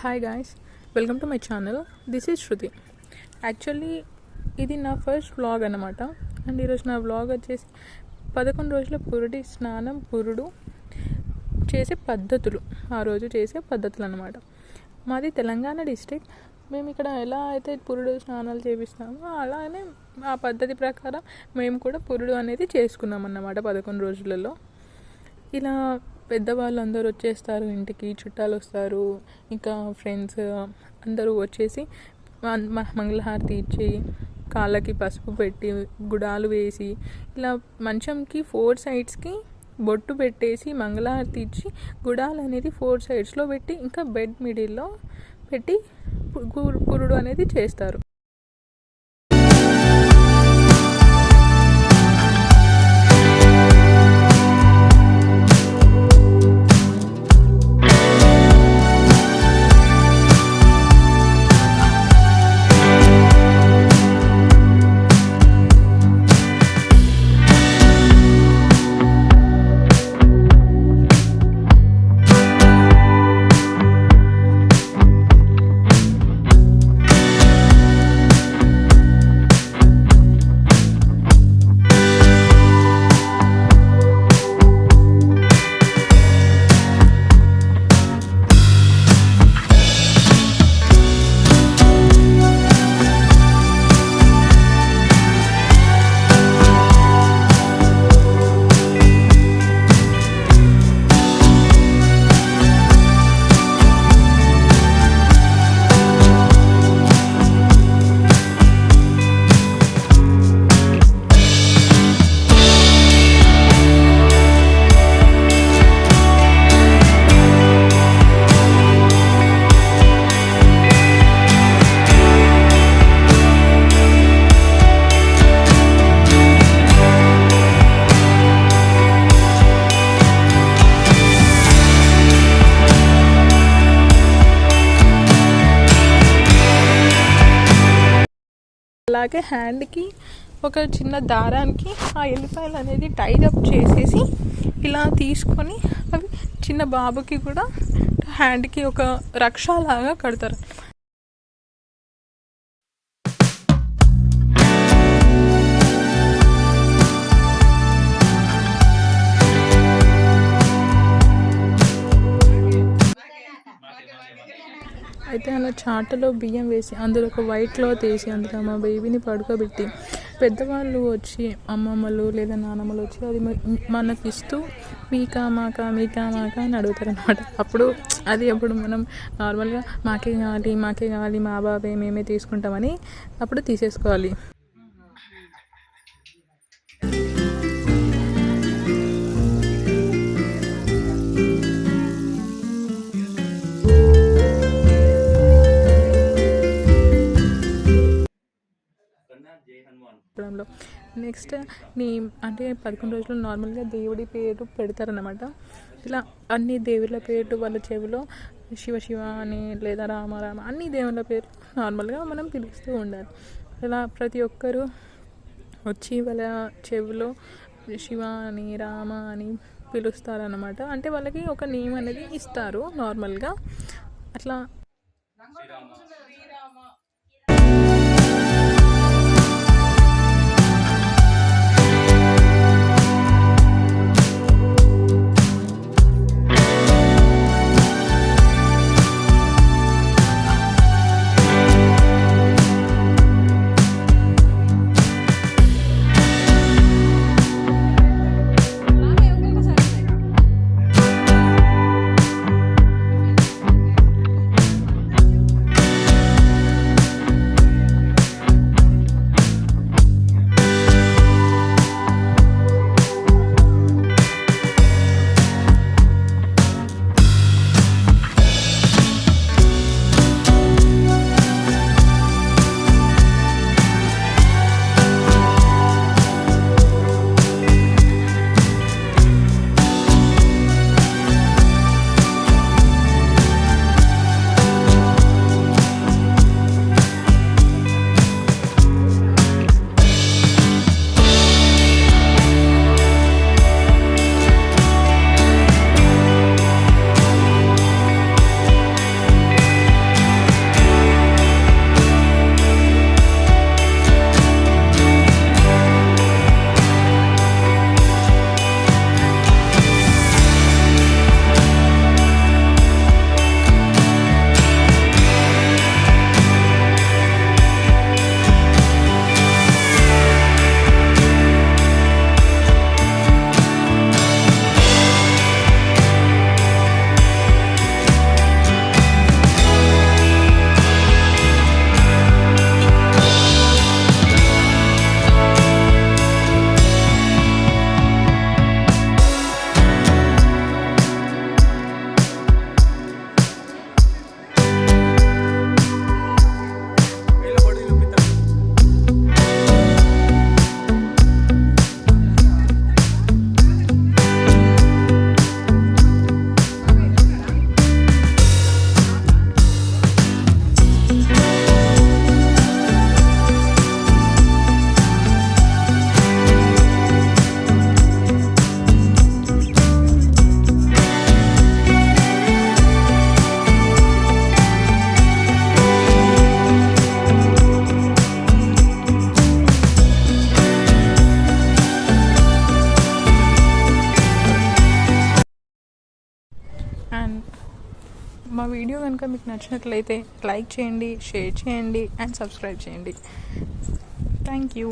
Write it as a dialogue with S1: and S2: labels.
S1: Hi guys, welcome to my channel. This is Shruti. Actually ఇది నా first vlog అనమాట. And ఈరోజు నా వ్లాగ్ వచ్చేసి 11 రోజుల పురుడి స్నానం, పురుడు చేసే పద్ధతులు, ఆ రోజు చేసే పద్ధతులు అనమాట. మాది తెలంగాణ డిస్ట్రిక్ట్. మేము ఇక్కడ ఎలా అయితే పురుడు స్నానాలు చేపిస్తామో అలానే ఆ పద్ధతి ప్రకారం మేము కూడా పురుడు అనేది చేసుకున్నాం అన్నమాట 11 రోజులలో. ఇలా పెద్దవాళ్ళు అందరూ వచ్చేస్తారు, ఇంటికి చుట్టాలు వస్తారు, ఇంకా ఫ్రెండ్స్ అందరూ వచ్చేసి మంగళహారతి ఇచ్చి కాళ్ళకి పసుపు పెట్టి గుడాలు వేసి ఇలా మంచంకి 4 సైడ్స్కి బొట్టు పెట్టేసి మంగళహారతి ఇచ్చి గుడాలు అనేది 4 సైడ్స్లో పెట్టి ఇంకా బెడ్ మిడిల్లో పెట్టి పురుడు అనేది చేస్తారు. అలాగే హ్యాండ్కి ఒక చిన్న దారానికి ఆ ఎల్లిపాయలు అనేది టైఅప్ చేసేసి ఇలా తీసుకొని అవి చిన్న బాబుకి కూడా హ్యాండ్కి ఒక రక్షలాగా కడతారు. అయితే అలా చాటలో బియ్యం వేసి అందులో ఒక వైట్ క్లాత్ వేసి అందులో మా బేబీని పడుకోబెట్టి పెద్దవాళ్ళు వచ్చి అమ్మమ్మలు లేదా నానమ్మలు వచ్చి అది మనకి ఇస్తూ మీకా మాకా అని అడుగుతారు అనమాట. అప్పుడు మనం నార్మల్గా మాకే కావాలి మా బాబే మేమే తీసుకుంటామని అప్పుడు తీసేసుకోవాలి. నెక్స్ట్ అంటే 11 రోజులు నార్మల్గా దేవుడి పేరు పెడతారనమాట. ఇలా అన్ని దేవుళ్ళ పేరు వాళ్ళ చెవిలో శివ అని లేదా రామ అన్ని దేవుళ్ళ పేరు నార్మల్గా మనం పిలుస్తూ ఉండాలి. ఇలా ప్రతి ఒక్కరూ వచ్చి వాళ్ళ చెవిలో శివ అని రామ అని పిలుస్తారనమాట. అంటే వాళ్ళకి ఒక నేమ్ అనేది ఇస్తారు నార్మల్గా. అట్లా అండ్ మా వీడియో కనుక మీకు నచ్చినట్లయితే లైక్ చేయండి, షేర్ చేయండి అండ్ సబ్స్క్రైబ్ చేయండి. Thank you.